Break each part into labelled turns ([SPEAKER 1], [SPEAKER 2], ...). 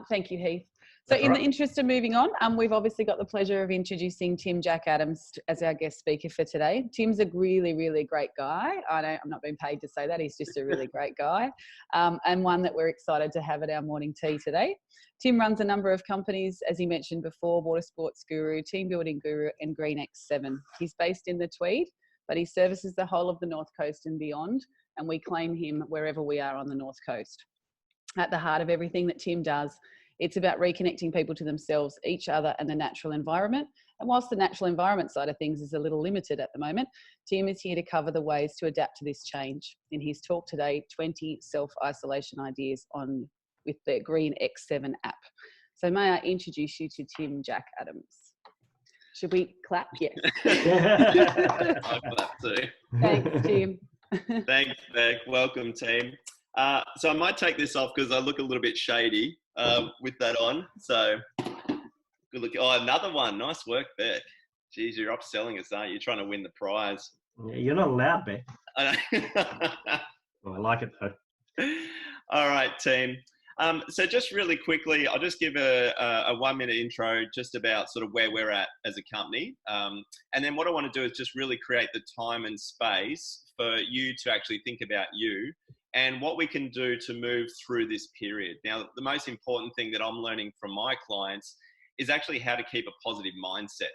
[SPEAKER 1] Thank you, Heath. So
[SPEAKER 2] That's
[SPEAKER 1] in
[SPEAKER 2] all
[SPEAKER 1] the
[SPEAKER 2] right.
[SPEAKER 1] interest of moving on, we've obviously got the pleasure of introducing Tim Jack Adams as our guest speaker for today. Tim's a really, really great guy. I'm not being paid to say that. He's just a really great guy, and one that we're excited to have at our morning tea today. Tim runs a number of companies, as he mentioned before: Water Sports Guru, Team Building Guru, and Green X7. He's based in the Tweed, but he services the whole of the North Coast and beyond, and we claim him wherever we are on the North Coast. At the heart of everything that Tim does, it's about reconnecting people to themselves, each other, and the natural environment. And whilst the natural environment side of things is a little limited at the moment, Tim is here to cover the ways to adapt to this change. In his talk today, 20 self-isolation ideas with the Green X7 app. So may I introduce you to Tim Jack Adams? Should we clap? Yes.
[SPEAKER 3] I'll clap too.
[SPEAKER 1] Thanks, Tim.
[SPEAKER 3] Thanks, Beck. Welcome, team. So I might take this off because I look a little bit shady with that on. So good look. Oh, another one. Nice work, Beck. Geez, you're upselling us, aren't you? You're trying to win the prize.
[SPEAKER 2] Yeah, you're not allowed, Beck.
[SPEAKER 3] I
[SPEAKER 2] Oh, I like it though.
[SPEAKER 3] All right, team. So just really quickly, I'll just give a 1 minute intro just about sort of where we're at as a company. And then what I want to do is just really create the time and space for you to actually think about you and what we can do to move through this period. Now, the most important thing that I'm learning from my clients is actually how to keep a positive mindset.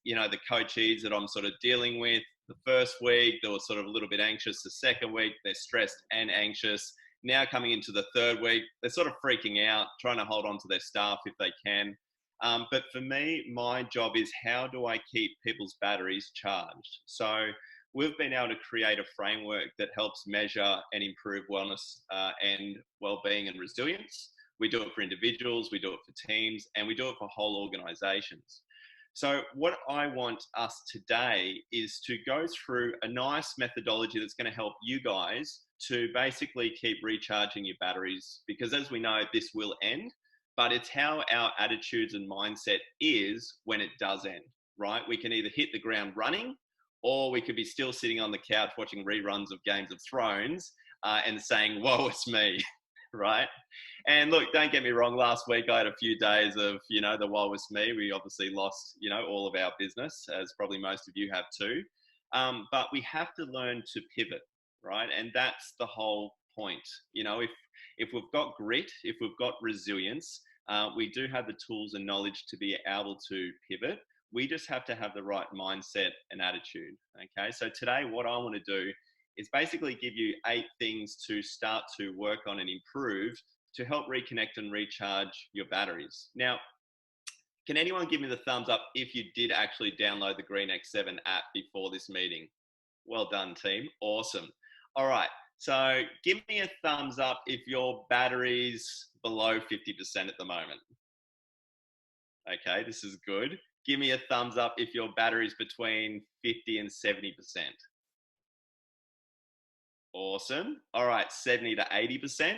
[SPEAKER 3] You know, the coachees that I'm sort of dealing with, the first week, they were sort of a little bit anxious. The second week, they're stressed and anxious. Now coming into the third week, they're sort of freaking out, trying to hold on to their staff if they can. But for me, my job is how do I keep people's batteries charged? So we've been able to create a framework that helps measure and improve wellness and well-being and resilience. We do it for individuals, we do it for teams, and we do it for whole organizations. So what I want us today is to go through a nice methodology that's going to help you guys to basically keep recharging your batteries, because as we know, this will end, but it's how our attitudes and mindset is when it does end, right? We can either hit the ground running, or we could be still sitting on the couch watching reruns of Games of Thrones and saying, whoa, it's me, right? And look, don't get me wrong, last week I had a few days of, you know, the woe is me. We obviously lost, you know, all of our business, as probably most of you have too. But we have to learn to pivot, right? And that's the whole point. You know, if we've got grit, if we've got resilience, we do have the tools and knowledge to be able to pivot. We just have to have the right mindset and attitude, okay? So today what I want to do is basically give you 8 things to start to work on and improve to help reconnect and recharge your batteries. Now, can anyone give me the thumbs up if you did actually download the Green X7 app before this meeting? Well done, team. Awesome. All right. So give me a thumbs up if your battery's below 50% at the moment. Okay, this is good. Give me a thumbs up if your battery's between 50 and 70%. Awesome. All right, 70 to 80%.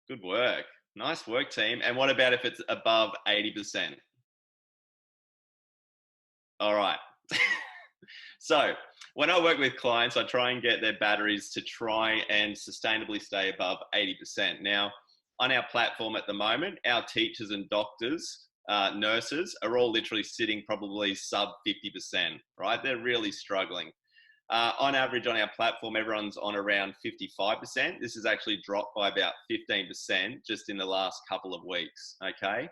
[SPEAKER 3] Good work. Nice work, team. And what about if it's above 80%? All right. So when I work with clients, I try and get their batteries to try and sustainably stay above 80%. Now, on our platform at the moment, our teachers and doctors, nurses are all literally sitting probably sub 50%, right? They're really struggling. On average on our platform, everyone's on around 55%. This has actually dropped by about 15% just in the last couple of weeks, okay?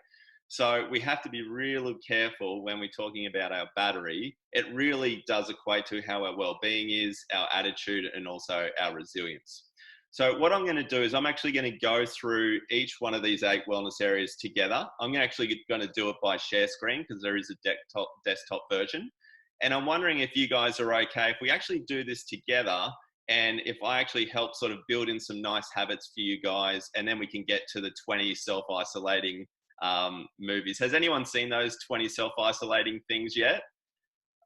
[SPEAKER 3] So we have to be really careful when we're talking about our battery. It really does equate to how our well-being is, our attitude, and also our resilience. So what I'm going to do is I'm actually going to go through each one of these 8 wellness areas together. I'm actually going to do it by share screen because there is a desktop version. And I'm wondering if you guys are okay if we actually do this together and if I actually help sort of build in some nice habits for you guys, and then we can get to the 20 self-isolating movies. Has anyone seen those 20 self-isolating things yet?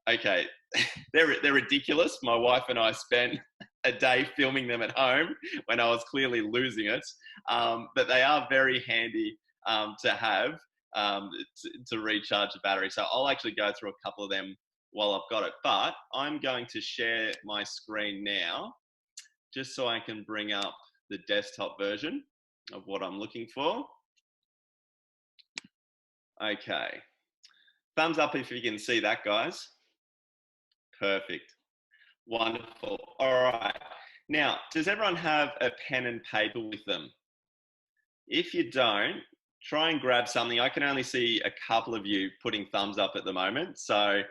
[SPEAKER 3] Okay, they're ridiculous. My wife and I spent a day filming them at home when I was clearly losing it, but they are very handy to have to recharge the battery. So I'll actually go through a couple of them while I've got it, but I'm going to share my screen now just so I can bring up the desktop version. of what I'm looking for. Okay. Thumbs up if you can see that, guys. Perfect. Wonderful. All right. Now, does everyone have a pen and paper with them? If you don't, try and grab something. I can only see a couple of you putting thumbs up at the moment. So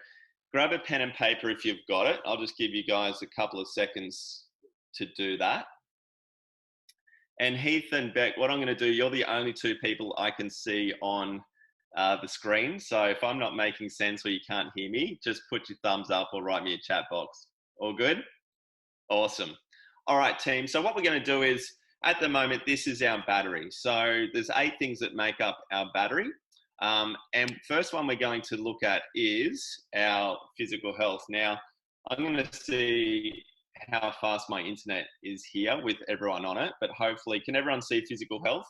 [SPEAKER 3] grab a pen and paper if you've got it. I'll just give you guys a couple of seconds to do that. And Heath and Beck, what I'm going to do, you're the only two people I can see on the screen. So if I'm not making sense or you can't hear me, just put your thumbs up or write me a chat box. All good? Awesome. All right, team. So what we're going to do is, at the moment, this is our battery. So there's 8 things that make up our battery. And first one we're going to look at is our physical health. Now, I'm going to see how fast my internet is here with everyone on it, but hopefully, can everyone see physical health?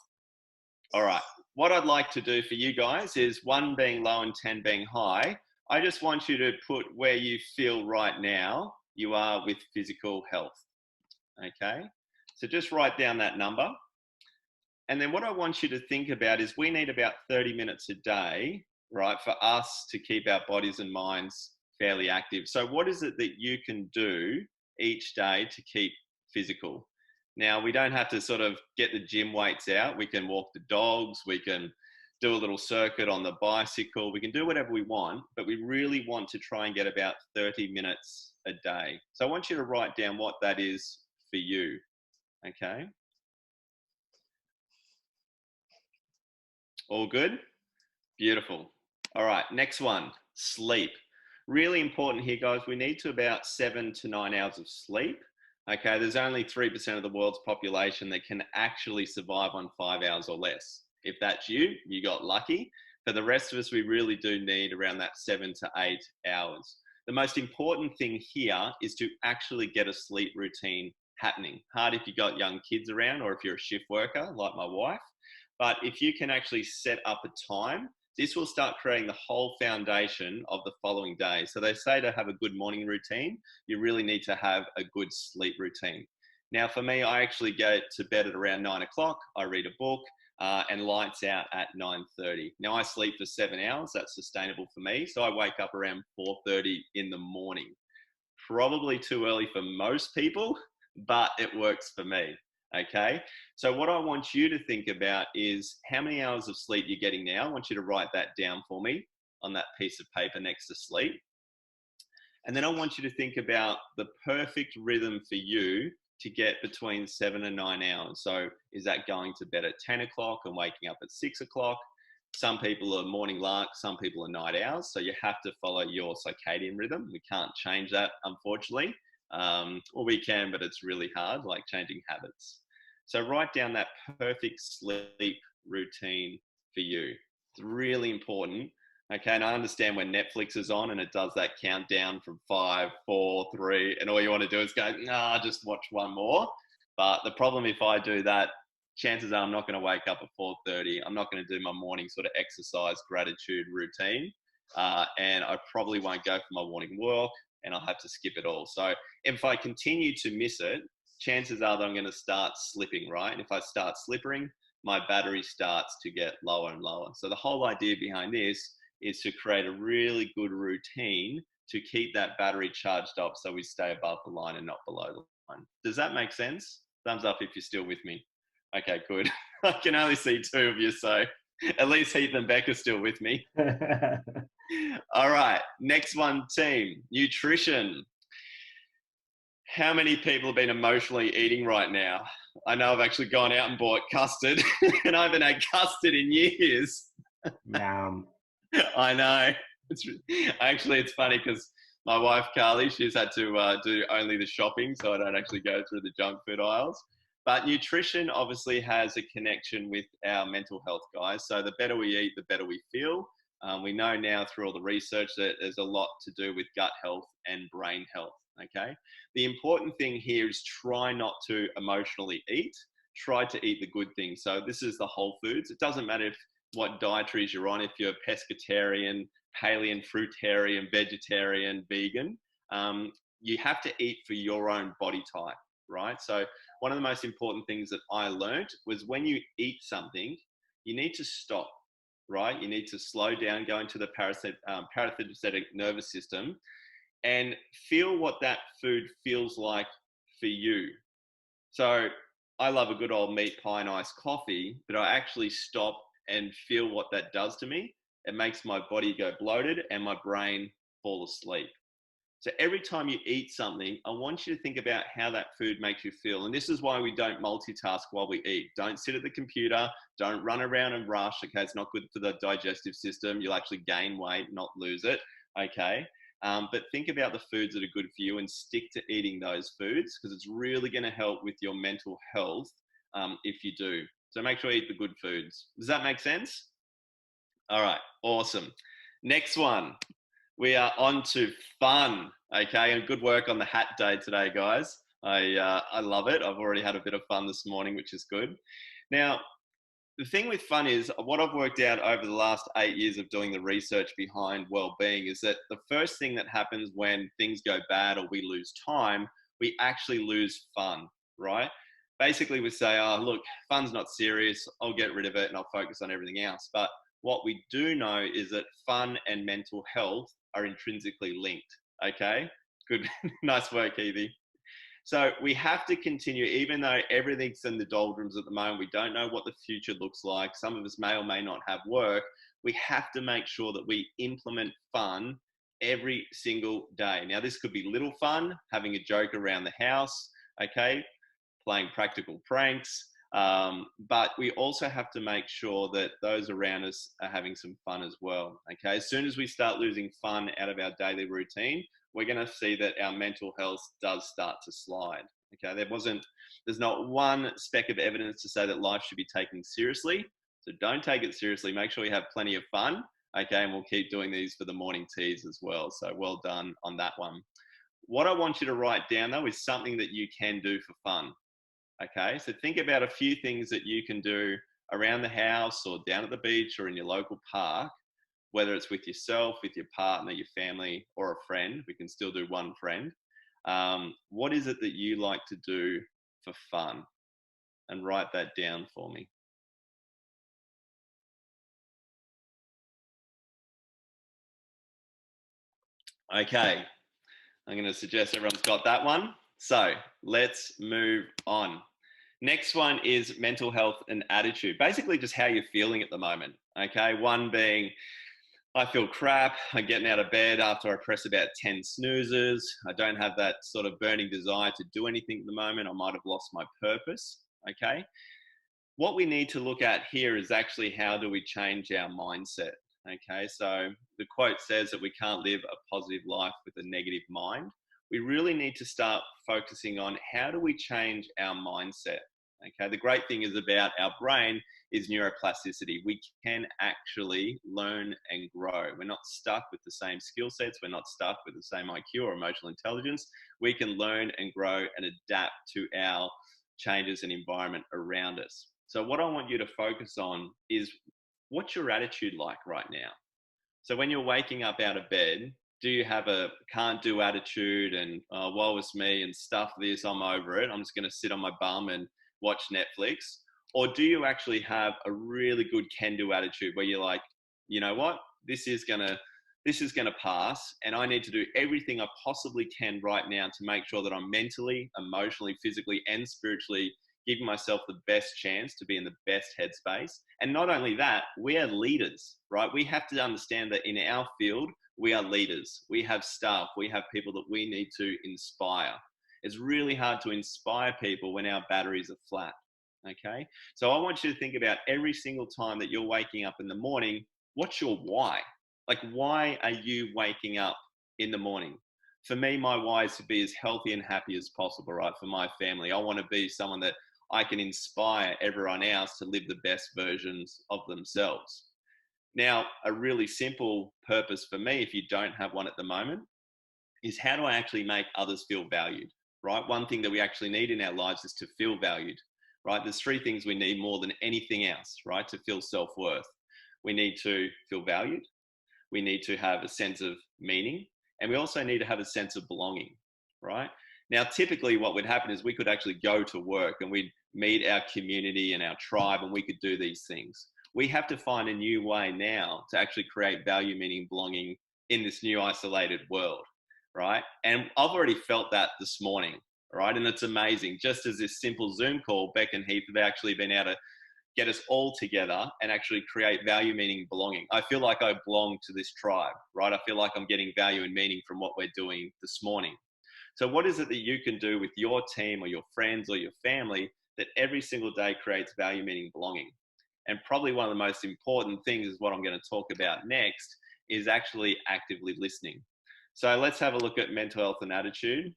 [SPEAKER 3] All right. What I'd like to do for you guys is 1 being low and 10 being high. I just want you to put where you feel right now you are with physical health. Okay. So just write down that number. And then what I want you to think about is we need about 30 minutes a day, right, for us to keep our bodies and minds fairly active. So what is it that you can do each day to keep physical? Now, we don't have to sort of get the gym weights out. We can walk the dogs. We can do a little circuit on the bicycle. We can do whatever we want, but we really want to try and get about 30 minutes a day. So I want you to write down what that is for you, okay? All good? Beautiful. All right, next one, sleep. Really important here, guys. We need to about 7 to 9 hours of sleep. Okay, there's only 3% of the world's population that can actually survive on 5 hours or less. If that's you, you got lucky. For the rest of us, we really do need around that 7 to 8 hours. The most important thing here is to actually get a sleep routine happening. Hard if you've got young kids around or if you're a shift worker like my wife. But if you can actually set up a time, this will start creating the whole foundation of the following day. So they say to have a good morning routine, you really need to have a good sleep routine. Now for me, I actually go to bed at around 9 o'clock. I read a book and lights out at 9:30. Now I sleep for 7 hours. That's sustainable for me. So I wake up around 4:30 in the morning. Probably too early for most people, but it works for me. Okay. So what I want you to think about is how many hours of sleep you're getting now. I want you to write that down for me on that piece of paper next to sleep. And then I want you to think about the perfect rhythm for you to get between 7 and 9 hours. So is that going to bed at 10 o'clock and waking up at 6 o'clock? Some people are morning larks, some people are night owls. So you have to follow your circadian rhythm. We can't change that, unfortunately. Or we can, but it's really hard, like changing habits. So write down that perfect sleep routine for you. It's really important. Okay, and I understand when Netflix is on and it does that countdown from 5, 4, 3, and all you want to do is go, nah, just watch one more. But the problem if I do that, chances are I'm not going to wake up at 4:30. I'm not going to do my morning sort of exercise gratitude routine. And I probably won't go for my morning walk and I'll have to skip it all. So if I continue to miss it, chances are that I'm going to start slipping, right? And if I start slipping, my battery starts to get lower and lower. So the whole idea behind this is to create a really good routine to keep that battery charged up so we stay above the line and not below the line. Does that make sense? Thumbs up if you're still with me. Okay, good. I can only see 2 of you, so at least Heath and Beck are still with me. All right, next one, team, nutrition. How many people have been emotionally eating right now? I know I've actually gone out and bought custard and I haven't had custard in years.
[SPEAKER 2] Yum.
[SPEAKER 3] I know. It's funny because my wife, Carly, she's had to do only the shopping, so I don't actually go through the junk food aisles. But nutrition obviously has a connection with our mental health, guys. So the better we eat, the better we feel. We know now through all the research that there's a lot to do with gut health and brain health, okay? The important thing here is try not to emotionally eat. Try to eat the good things. So this is the whole foods. It doesn't matter what dietaries you're on, if you're pescatarian, paleo, fruitarian, vegetarian, vegan, you have to eat for your own body type. right? So one of the most important things that I learned was when you eat something, you need to stop, right? You need to slow down, go into the parasympathetic nervous system and feel what that food feels like for you. So I love a good old meat pie and iced coffee, but I actually stop and feel what that does to me. It makes my body go bloated and my brain fall asleep. So every time you eat something, I want you to think about how that food makes you feel. And this is why we don't multitask while we eat. Don't sit at the computer. Don't run around and rush. Okay, it's not good for the digestive system. You'll actually gain weight, not lose it. Okay. But think about the foods that are good for you and stick to eating those foods, because it's really going to help with your mental health if you do. So make sure you eat the good foods. Does that make sense? All right, awesome. Next one, we are on to fun. Okay, and good work on the hat day today, guys. I love it. I've already had a bit of fun this morning, which is good. Now, the thing with fun is what I've worked out over the last 8 years of doing the research behind well-being is that the first thing that happens when things go bad or we lose time, we actually lose fun, right? Basically, we say, oh, look, fun's not serious. I'll get rid of it and I'll focus on everything else. But what we do know is that fun and mental health are intrinsically linked, okay? Good, nice work, Evie. So we have to continue, even though everything's in the doldrums at the moment, we don't know what the future looks like. Some of us may or may not have work. We have to make sure that we implement fun every single day. Now, this could be little fun, having a joke around the house, okay, playing practical pranks, but we also have to make sure that those around us are having some fun as well, okay? As soon as we start losing fun out of our daily routine, we're going to see that our mental health does start to slide, okay? There's not one speck of evidence to say that life should be taken seriously, so don't take it seriously. Make sure you have plenty of fun, okay? And we'll keep doing these for the morning teas as well, so well done on that one. What I want you to write down, though, is something that you can do for fun. Okay, so think about a few things that you can do around the house or down at the beach or in your local park, whether it's with yourself, with your partner, your family, or a friend. We can still do one friend. What is it that you like to do for fun? And write that down for me. Okay, I'm going to suggest everyone's got that one. So let's move on. Next one is mental health and attitude. Basically just how you're feeling at the moment. Okay, one being, I feel crap. I'm getting out of bed after I press about 10 snoozes. I don't have that sort of burning desire to do anything at the moment. I might have lost my purpose. Okay. What we need to look at here is actually how do we change our mindset? Okay, so the quote says that we can't live a positive life with a negative mind. We really need to start focusing on how do we change our mindset. Okay, the great thing is about our brain is neuroplasticity. We can actually learn and grow. We're not stuck with the same skill sets. We're not stuck with the same IQ or emotional intelligence. We can learn and grow and adapt to our changes and environment around us. So what I want you to focus on is what's your attitude like right now? So when you're waking up out of bed, do you have a can't do attitude and woe is me and stuff this, I'm over it, I'm just going to sit on my bum and watch Netflix? Or do you actually have a really good can do attitude where you're like, you know what, this is going to pass and I need to do everything I possibly can right now to make sure that I'm mentally, emotionally, physically and spiritually giving myself the best chance to be in the best headspace. And not only that, we are leaders, right? We have to understand that in our field, we are leaders. We have staff. We have people that we need to inspire. It's really hard to inspire people when our batteries are flat, okay? So I want you to think about every single time that you're waking up in the morning, what's your why? Like, why are you waking up in the morning? For me, my why is to be as healthy and happy as possible, right? For my family, I want to be someone that I can inspire everyone else to live the best versions of themselves. Now, a really simple purpose for me, if you don't have one at the moment, is how do I actually make others feel valued, right? One thing that we actually need in our lives is to feel valued, right? There's three things we need more than anything else, right? To feel self-worth. We need to feel valued. We need to have a sense of meaning. And we also need to have a sense of belonging, right? Now, typically what would happen is we could actually go to work and we'd meet our community and our tribe, and we could do these things. We have to find a new way now to actually create value, meaning, belonging in this new isolated world, right? And I've already felt that this morning, right? And it's amazing. Just as this simple Zoom call, Beck and Heath have actually been able to get us all together and actually create value, meaning, belonging. I feel like I belong to this tribe, right? I feel like I'm getting value and meaning from what we're doing this morning. So what is it that you can do with your team or your friends or your family that every single day creates value, meaning, belonging? And probably one of the most important things is what I'm going to talk about next, is actually actively listening. So let's have a look at mental health and attitude.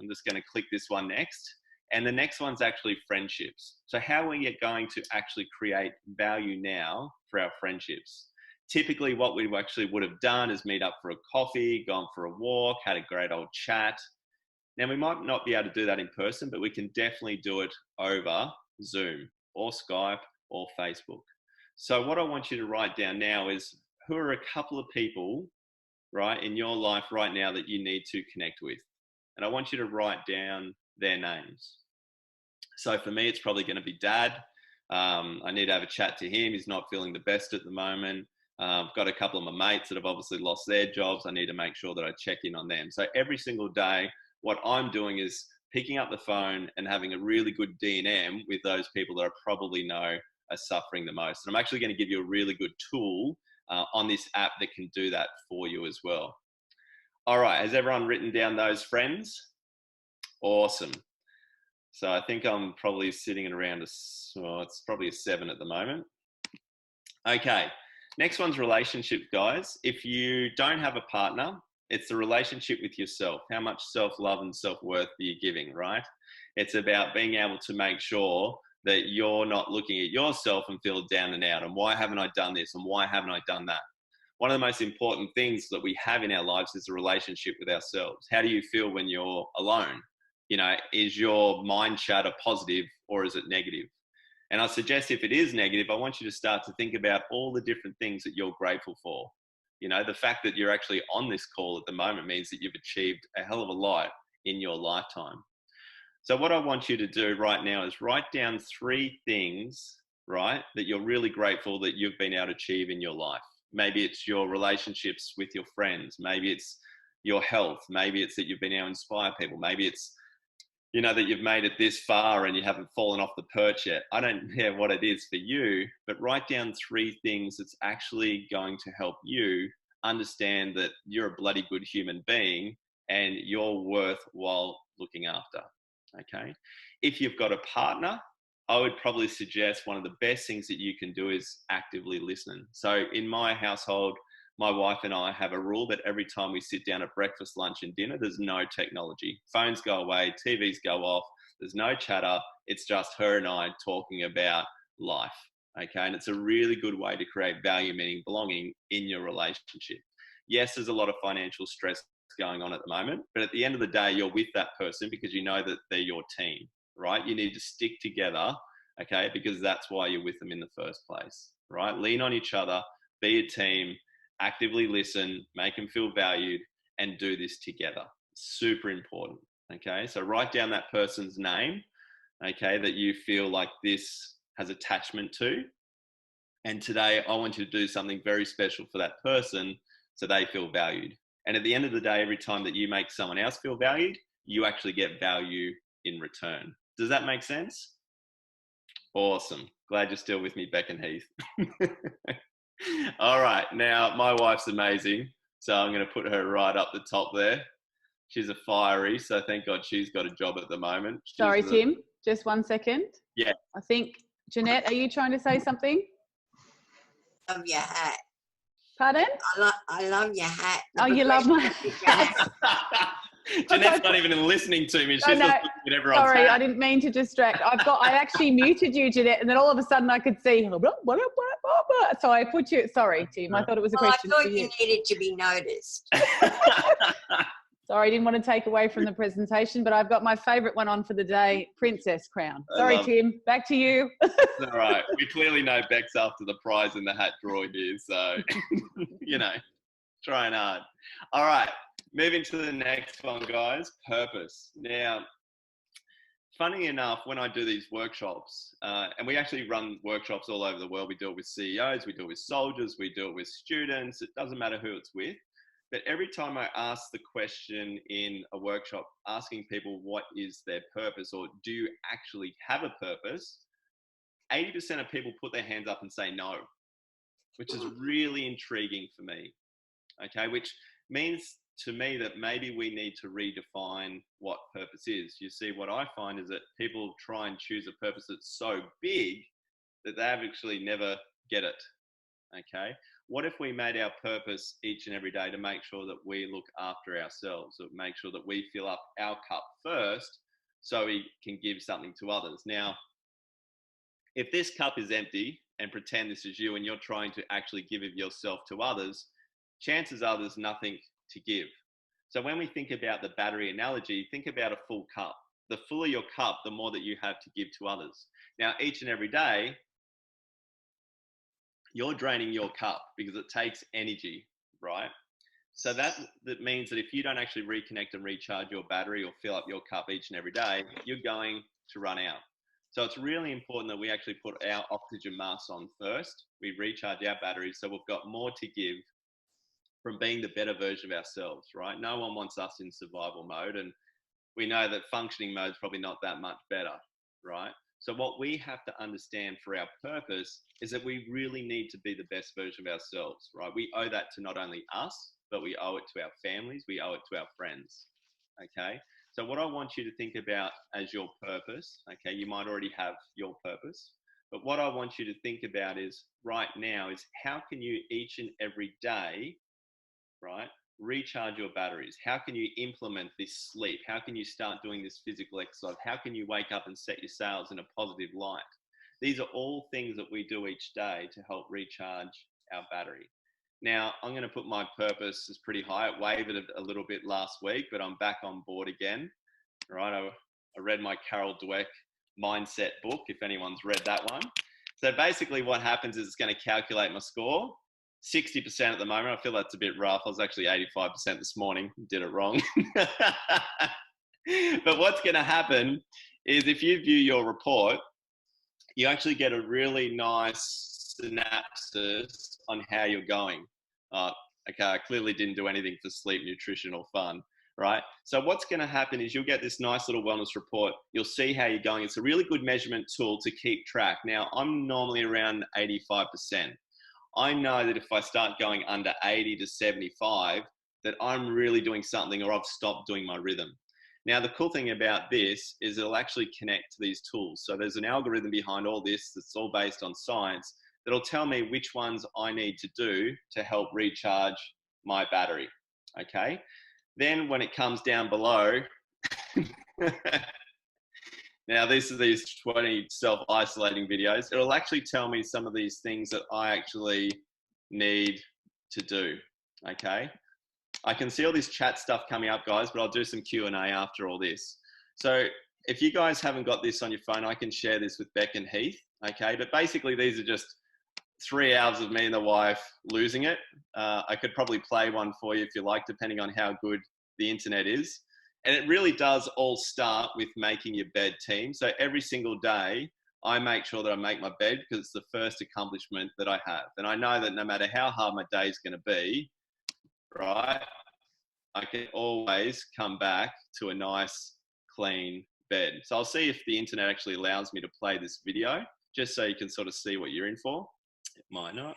[SPEAKER 3] I'm just going to click this one next. And the next one's actually friendships. So how are we going to actually create value now for our friendships? Typically what we actually would have done is meet up for a coffee, gone for a walk, had a great old chat. Now we might not be able to do that in person, but we can definitely do it over Zoom or Skype or Facebook. So what I want you to write down now is, who are a couple of people, right, in your life right now that you need to connect with? And I want you to write down their names. So for me, it's probably going to be Dad. I need to have a chat to him. He's not feeling the best at the moment. I've got a couple of my mates that have obviously lost their jobs. I need to make sure that I check in on them. So every single day, what I'm doing is picking up the phone and having a really good D&M with those people that I probably know are suffering the most. And I'm actually going to give you a really good tool on this app that can do that for you as well. All right, has everyone written down those friends? Awesome. So I think I'm probably sitting at around it's probably a 7 at the moment. Okay, next one's relationships, guys. If you don't have a partner, it's the relationship with yourself. How much self-love and self-worth are you giving, right? It's about being able to make sure that you're not looking at yourself and feel down and out and why haven't I done this and why haven't I done that? One of the most important things that we have in our lives is the relationship with ourselves. How do you feel when you're alone? You know, is your mind chatter positive or is it negative? And I suggest if it is negative, I want you to start to think about all the different things that you're grateful for. You know, the fact that you're actually on this call at the moment means that you've achieved a hell of a lot in your lifetime. So what I want you to do right now is write down 3 things, right, that you're really grateful that you've been able to achieve in your life. Maybe it's your relationships with your friends. Maybe it's your health. Maybe it's that you've been able to inspire people. Maybe it's, you know, that you've made it this far and you haven't fallen off the perch yet. I don't care what it is for you, but write down 3 things that's actually going to help you understand that you're a bloody good human being and you're worthwhile looking after. Okay. If you've got a partner, I would probably suggest one of the best things that you can do is actively listen. So in my household, my wife and I have a rule that every time we sit down at breakfast, lunch and dinner, there's no technology. Phones go away, TVs go off, there's no chatter. It's just her and I talking about life. Okay. And it's a really good way to create value, meaning, belonging in your relationship. Yes, there's a lot of financial stress going on at the moment, but at the end of the day, you're with that person because you know that they're your team, right? You need to stick together, okay? Because that's why you're with them in the first place, right? Lean on each other, be a team, actively listen, make them feel valued, and do this together. Super important, okay? So write down that person's name, okay, that you feel like this has attachment to. And today, I want you to do something very special for that person so they feel valued. And at the end of the day, every time that you make someone else feel valued, you actually get value in return. Does that make sense? Awesome. Glad you're still with me, Beck and Heath. All right. Now, my wife's amazing. So I'm going to put her right up the top there. She's a fiery. So thank God she's got a job at the moment.
[SPEAKER 1] Sorry, Tim. Just 1 second.
[SPEAKER 3] Yeah.
[SPEAKER 1] I think, Jeanette, are you trying to say something?
[SPEAKER 4] Love your hat.
[SPEAKER 1] Pardon?
[SPEAKER 4] I love your hat.
[SPEAKER 1] Oh, you love my
[SPEAKER 4] hat.
[SPEAKER 3] Jeanette's not even listening to me. She's just looking at everyone's
[SPEAKER 1] Sorry,
[SPEAKER 3] hat.
[SPEAKER 1] I didn't mean to distract. I actually muted you, Jeanette, and then all of a sudden I could see. So I put you. Sorry, Tim. I thought it was a question
[SPEAKER 4] I thought
[SPEAKER 1] for you.
[SPEAKER 4] you needed to be noticed.
[SPEAKER 1] Sorry, I didn't want to take away from the presentation, but I've got my favourite one on for the day, Princess Crown. Sorry, Tim. Back to you.
[SPEAKER 3] All right. We clearly know Beck's after the prize in the hat draw here, so, you know, trying hard. All right. moving to the next one, guys, purpose. Now, funny enough, when I do these workshops, and we actually run workshops all over the world, we do it with CEOs, we do it with soldiers, we do it with students, it doesn't matter who it's with. But every time I ask the question in a workshop, asking people what is their purpose, or do you actually have a purpose, 80% of people put their hands up and say no, which is really intriguing for me. Okay, which means to me that maybe we need to redefine what purpose is. You see, what I find is that people try and choose a purpose that's so big that they actually never get it. Okay, what if we made our purpose each and every day to make sure that we look after ourselves, or make sure that we fill up our cup first so we can give something to others? Now, if this cup is empty, and pretend this is you and you're trying to actually give of yourself to others, chances are there's nothing to give. So when we think about the battery analogy, think about a full cup. The fuller your cup, the more that you have to give to others. Now, each and every day, you're draining your cup because it takes energy, right? So that means that if you don't actually reconnect and recharge your battery or fill up your cup each and every day, you're going to run out. So it's really important that we actually put our oxygen masks on first. We recharge our batteries so we've got more to give from being the better version of ourselves, right? No one wants us in survival mode, and we know that functioning mode is probably not that much better, right? So what we have to understand for our purpose is that we really need to be the best version of ourselves, right? We owe that to not only us, but we owe it to our families, we owe it to our friends, okay? So what I want you to think about as your purpose, okay, you might already have your purpose, but what I want you to think about is right now is how can you each and every day, right, recharge your batteries? How can you implement this sleep? How can you start doing this physical exercise? How can you wake up and set your sails in a positive light? These are all things that we do each day to help recharge our battery. Now, I'm going to put my purpose as pretty high. It wavered a little bit last week, but I'm back on board again. All right, I read my Carol Dweck mindset book, if anyone's read that one. So basically what happens is it's going to calculate my score. 60% at the moment. I feel that's a bit rough. I was actually 85% this morning. Did it wrong. But what's going to happen is if you view your report, you actually get a really nice synopsis on how you're going. Okay, I clearly didn't do anything for sleep, nutrition, or fun, right? So what's going to happen is you'll get this nice little wellness report. You'll see how you're going. It's a really good measurement tool to keep track. Now, I'm normally around 85%. I know that if I start going under 80 to 75, that I'm really doing something or I've stopped doing my rhythm. Now, the cool thing about this is it'll actually connect to these tools. So there's an algorithm behind all this that's all based on science that'll tell me which ones I need to do to help recharge my battery, okay? Then when it comes down below, now these are these 20 self-isolating videos, it'll actually tell me some of these things that I actually need to do, okay? I can see all this chat stuff coming up, guys, but I'll do some Q&A after all this. So if you guys haven't got this on your phone, I can share this with Beck and Heath, okay? But basically these are just 3 hours of me and the wife losing it. I could probably play one for you if you like, depending on how good the internet is. And it really does all start with making your bed, team. So every single day, I make sure that I make my bed because it's the first accomplishment that I have. And I know that no matter how hard my day is going to be, right, I can always come back to a nice, clean bed. So I'll see if the internet actually allows me to play this video, just so you can sort of see what you're in for. It might not.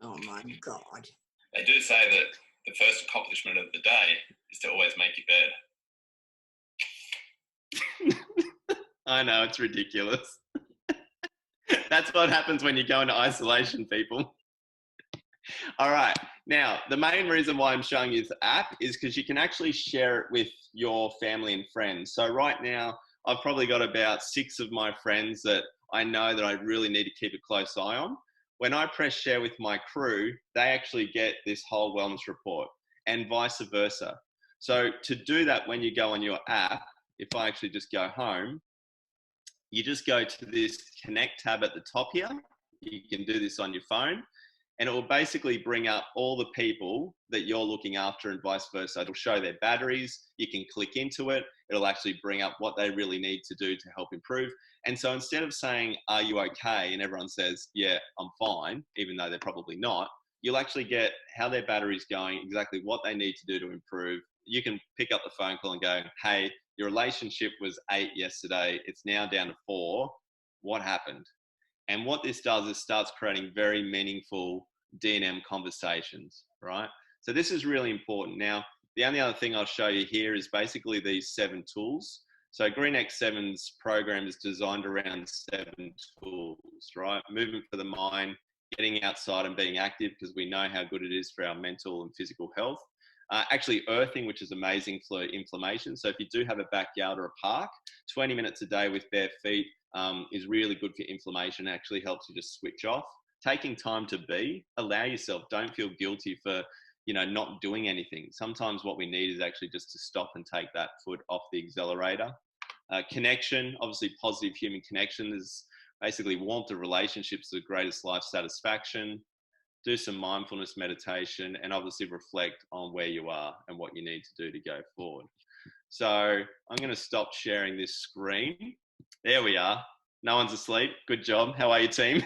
[SPEAKER 4] Oh my God.
[SPEAKER 3] They do say that the first accomplishment of the day is to always make your bed. I know, it's ridiculous. That's what happens when you go into isolation, people. All right. Now, the main reason why I'm showing you this app is because you can actually share it with your family and friends. So right now, I've probably got about 6 of my friends that I know that I really need to keep a close eye on. When I press share with my crew, they actually get this whole wellness report and vice versa. So to do that when you go on your app, if I actually just go home, you just go to this Connect tab at the top here. You can do this on your phone, and it will basically bring up all the people that you're looking after and vice versa. It'll show their batteries. You can click into it. It'll actually bring up what they really need to do to help improve. And so instead of saying, are you okay? And everyone says, yeah, I'm fine, even though they're probably not, you'll actually get how their battery's going, exactly what they need to do to improve. You can pick up the phone call and go, hey, your relationship was 8 yesterday. It's now down to 4. What happened? And what this does is starts creating very meaningful D&M conversations, right? So this is really important. Now, the only other thing I'll show you here is basically these 7 tools. So Green X7's program is designed around 7 tools, right? Movement for the mind, getting outside and being active, because we know how good it is for our mental and physical health. Actually earthing, which is amazing for inflammation. So if you do have a backyard or a park, 20 minutes a day with bare feet is really good for inflammation. It actually helps you just switch off. Taking time to be, allow yourself, don't feel guilty for, not doing anything. Sometimes what we need is actually just to stop and take that foot off the accelerator. Connection, obviously positive human connection is basically warmth of relationships, the greatest life satisfaction. Do some mindfulness meditation and obviously reflect on where you are and what you need to do to go forward. So I'm going to stop sharing this screen. There we are. No one's asleep. Good job. How are you, team?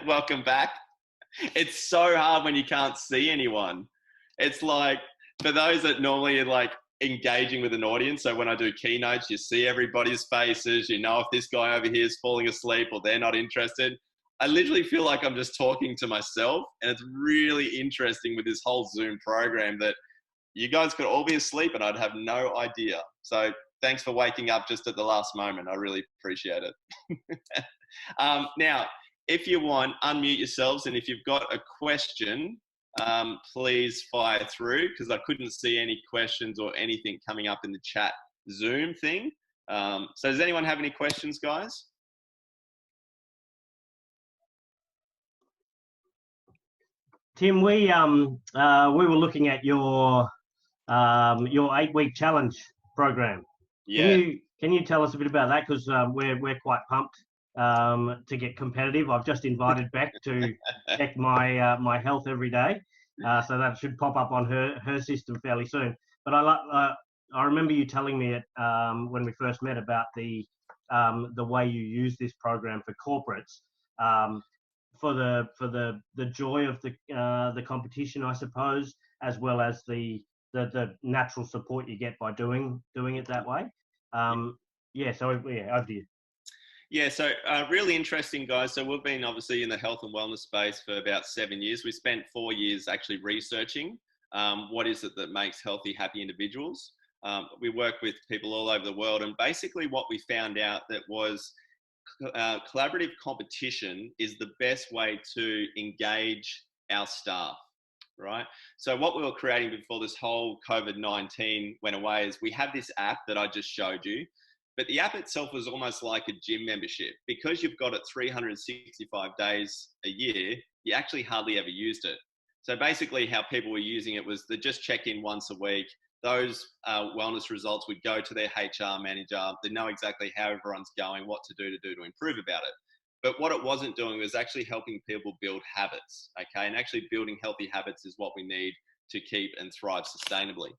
[SPEAKER 3] Welcome back. It's so hard when you can't see anyone. It's like, for those that normally are like engaging with an audience, so when I do keynotes, you see everybody's faces, you know if this guy over here is falling asleep or they're not interested. I literally feel like I'm just talking to myself, and it's really interesting with this whole Zoom program that you guys could all be asleep and I'd have no idea. So thanks for waking up just at the last moment. I really appreciate it. Now, if you want, unmute yourselves, and if you've got a question, please fire through, because I couldn't see any questions or anything coming up in the chat Zoom thing. So does anyone have any questions, guys?
[SPEAKER 2] Tim, we were looking at your 8-week challenge program.
[SPEAKER 3] Yeah.
[SPEAKER 2] Can you tell us a bit about that? Because we're quite pumped to get competitive. I've just invited Beck to check my health every day, so that should pop up on her system fairly soon. But I remember you telling me it when we first met about the way you use this program for corporates. For the joy of the competition, I suppose, as well as the natural support you get by doing it that way. Over to you.
[SPEAKER 3] Yeah, so really interesting, guys. So we've been obviously in the health and wellness space for about 7 years. We spent 4 years actually researching what is it that makes healthy, happy individuals. We work with people all over the world, and basically what we found out that was collaborative competition is the best way to engage our staff, right? So what we were creating before this whole COVID-19 went away is we have this app that I just showed you, but the app itself was almost like a gym membership. Because you've got it 365 days a year, you actually hardly ever used it. So basically how people were using it was they just check in once a week. Those wellness results would go to their HR manager. They know exactly how everyone's going, what to do to improve about it. But what it wasn't doing was actually helping people build habits, okay? And actually building healthy habits is what we need to keep and thrive sustainably.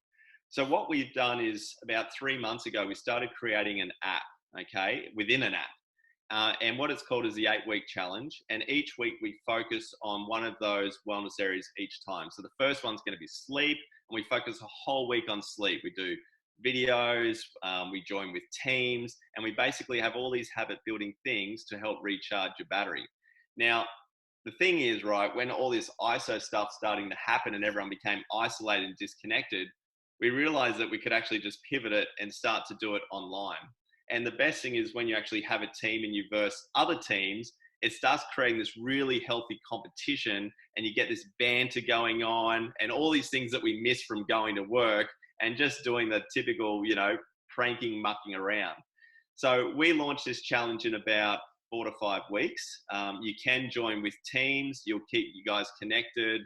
[SPEAKER 3] So what we've done is about 3 months ago, we started creating an app, okay, within an app. And what it's called is the 8-week challenge. And each week we focus on one of those wellness areas each time. So the first one's going to be sleep. And we focus a whole week on sleep. We do videos, we join with teams, and we basically have all these habit building things to help recharge your battery. Now, the thing is, right, when all this ISO stuff starting to happen and everyone became isolated and disconnected, we realized that we could actually just pivot it and start to do it online. And the best thing is when you actually have a team and you verse other teams, it starts creating this really healthy competition, and you get this banter going on and all these things that we miss from going to work and just doing the typical, pranking, mucking around. So we launched this challenge in about 4 to 5 weeks. You can join with teams. You'll keep you guys connected.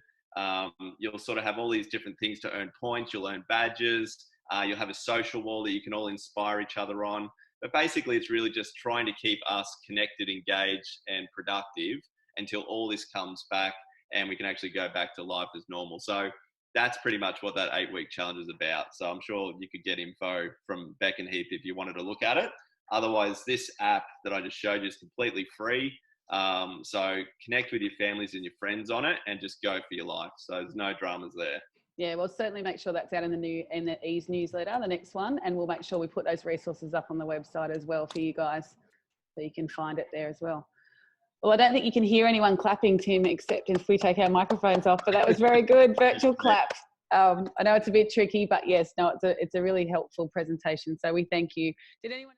[SPEAKER 3] You'll sort of have all these different things to earn points. You'll earn badges. You'll have a social wall that you can all inspire each other on. But basically, it's really just trying to keep us connected, engaged, and productive until all this comes back and we can actually go back to life as normal. So that's pretty much what that 8-week challenge is about. So I'm sure you could get info from Beck and Heath if you wanted to look at it. Otherwise, this app that I just showed you is completely free. So connect with your families and your friends on it and just go for your life. So there's no dramas there.
[SPEAKER 1] Yeah, we'll certainly make sure that's out in the Ease newsletter, the next one, and we'll make sure we put those resources up on the website as well for you guys, so you can find it there as well. Well, I don't think you can hear anyone clapping, Tim, except if we take our microphones off, but that was very good, virtual clap. I know it's a bit tricky, but yes, no, it's a really helpful presentation, so we thank you. Did anyone...